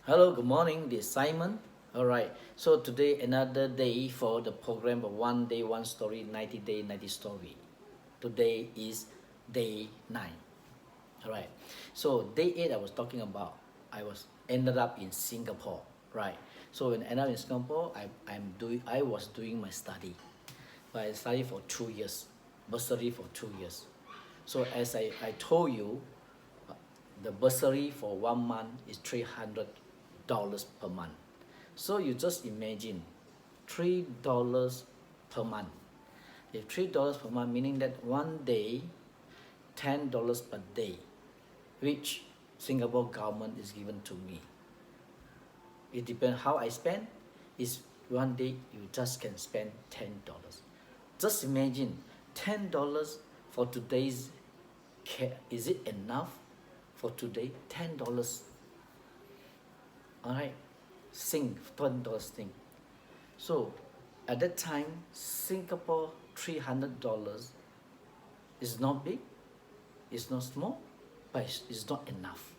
Hello, good morning. This is Simon. All right. So today another day for the program of one day, one story, 90 day, 90 story. Today is day 9. All right. So day 8 I was talking about. I was ended up in Singapore. Right. So when I ended up in Singapore, I was doing my study. But I studied for 2 years, bursary for 2 years. So as I told you, the bursary for 1 month is $300 per month. So you just imagine $3 per month. If $3 per month, meaning that one day, $10 per day, which Singapore government is given to me. It depends how I spend. Is one day you just can spend $10. Just imagine $10 for today's care. Is it enough for today? $10. All right, $10 thing. So at that time, Singapore $300 is not big, it's not small, but it's not enough.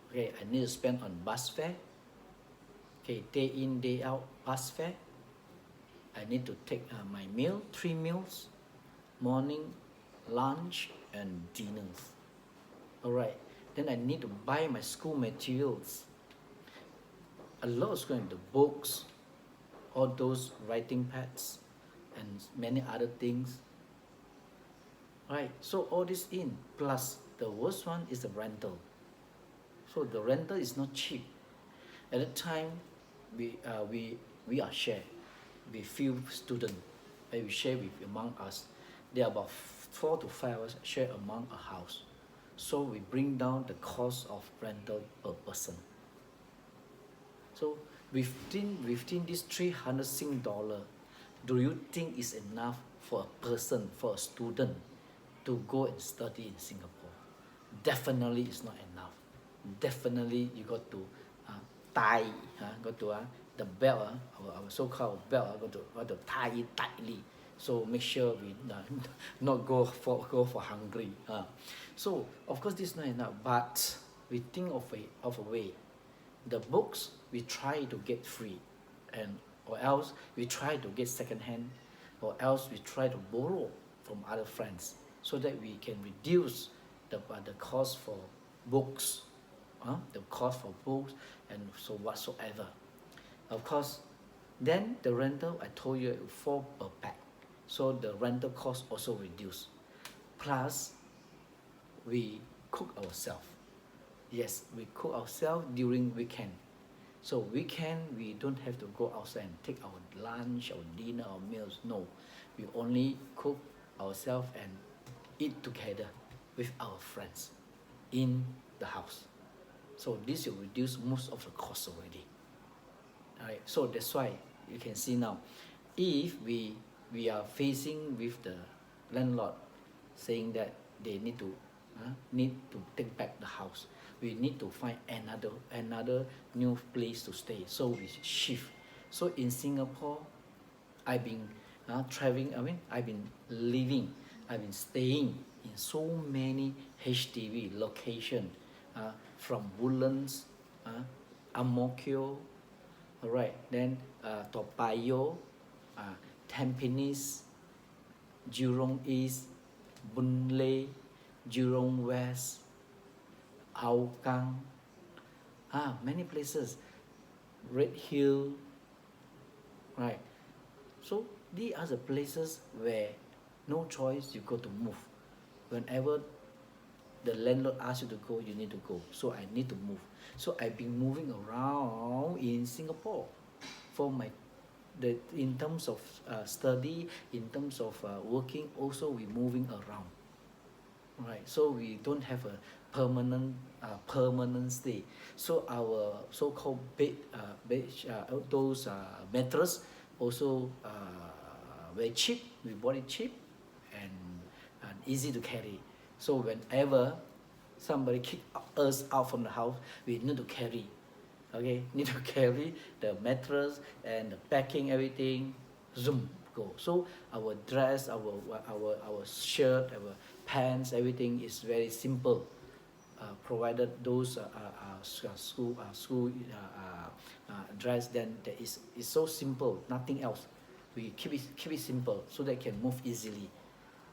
Okay, I need to spend on bus fare. Okay, day in, day out, bus fare. I need to take my meal, 3 meals, morning, lunch, and dinners. All right, then I need to buy my school materials. A lot of school, the books, all those writing pads, and many other things. Right, so all this in, plus the worst one is the rental. So the rental is not cheap. At the time, we are share with few students, and we share with among us. There are about 4 to 5 of us share among a house. So we bring down the cost of rental per person. So within this 300 Sing dollar, do you think is enough for a person, for a student, to go and study in Singapore? Definitely it's not enough. Definitely you got to tie, got to the belt, our so-called belt, got to tie it tightly. So make sure we not go for hungry. So of course this is not enough, but we think of a way. The books we try to get free, and or else we try to get second hand, or else we try to borrow from other friends, so that we can reduce the cost for books, the cost for books, and so whatsoever. Of course, then the rental I told you it 4 per pack, so the rental cost also reduce. Plus, we cook ourselves. Yes, we cook ourselves during weekend. So weekend we don't have to go outside and take our lunch, our dinner, our meals. No, we only cook ourselves and eat together with our friends in the house. So this will reduce most of the cost already. Alright, so that's why you can see now, if we are facing with the landlord saying that they need to take back the house, we need to find another new place to stay. So we shift. So in Singapore, I've been traveling. I've been living. I've been staying in so many HDB location, from Woodlands, Ang Mo Kio, all right, then Toa Payoh, Tampines, Jurong East, Boon Lay, Jurong West, Hougang, many places, Red Hill, right? So these are the places where no choice, you got to move. Whenever the landlord asks you to go, you need to go. So I need to move. So I've been moving around in Singapore for in terms of study, in terms of working, also we moving around. Right, so we don't have a permanent stay. So our so-called those mattress also very cheap. We bought it cheap and easy to carry. So whenever somebody kick us out from the house, we need to carry. Okay, need to carry the mattress and the packing, everything. Zoom, go. So our dress, our shirt, our pants, everything is very simple. provided those school dress, then that is it's so simple, nothing else. We keep it simple so they can move easily.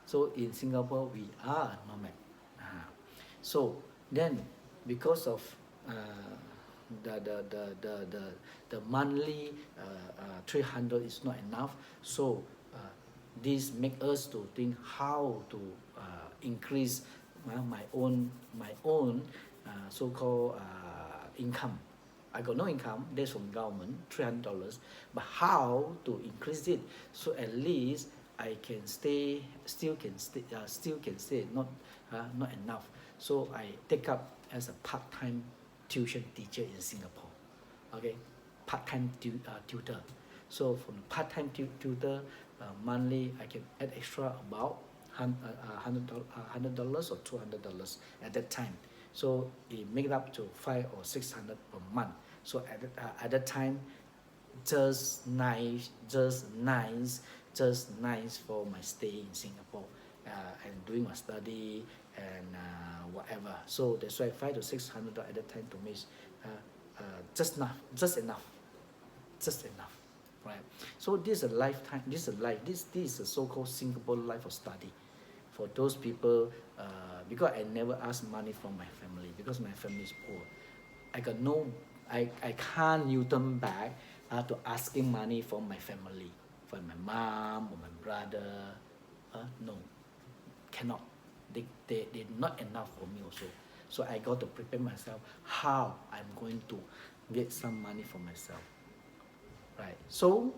So in Singapore we are nomad. So then because of uh, the monthly 300 is not enough, so this make us to think how to increase my own so-called income. I got no income, that's from government, $300, but how to increase it so at least I can still can stay, not enough. So I take up as a part-time tuition teacher in Singapore. Okay, part-time tutor. So from part-time tutor, monthly I can add extra about $100 or $200 at that time. So it make it up to 500 or 600 per month. So at that time, just nice for my stay in Singapore and doing my study and whatever. So that's why 500 to 600 at that time to me is just enough, right? So this is a lifetime. This is a life. This is a so-called Singapore life of study for those people. Because I never ask money from my family because my family is poor. I got no. I can't return back to asking money from my family, from my mom or my brother. No, cannot. They not enough for me also. So I got to prepare myself how I'm going to get some money for myself. Right. So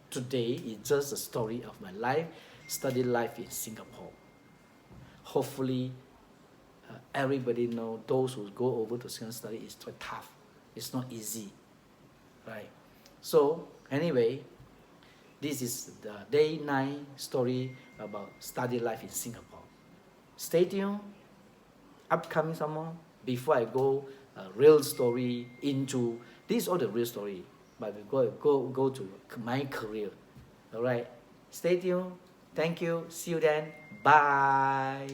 today is just a story of my life, study life in Singapore. Hopefully, everybody know those who go over to Singapore study is quite tough. It's not easy, right? So anyway, this is the day 9 story about study life in Singapore. Stay tuned. Upcoming some more. Before I go real story into this, is all the real story, but we go to my career. All right. Stay tuned. Thank you. See you then. Bye.